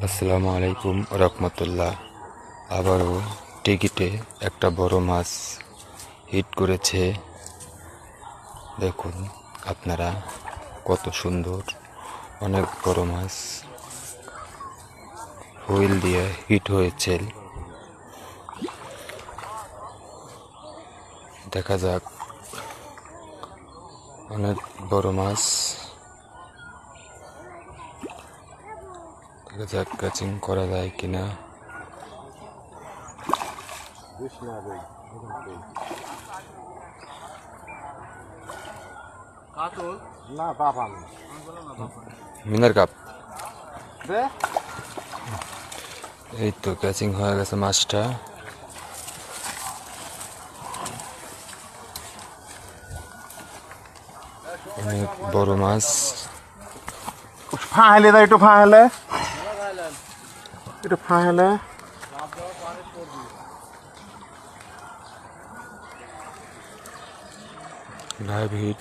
আসসালামু আলাইকুম রহমতুল্লাহ। আবারও টিকিটে একটা বড় মাছ হিট করেছে। দেখুন আপনারা কত সুন্দর, অনেক বড় মাছ হুইল দিয়ে হিট হয়েছে। দেখা যাক অনেক বড় মাছ, দেখা যাক ক্যাচিং করা যায় কিনা। মিনার কাপ, এই তো ক্যাচিং হয়ে গেছে মাছটা। অনেক বড় মাছ। ফাঁলে দাও, একটু ফাঁলে, একটু ফাঁলে। Live hit.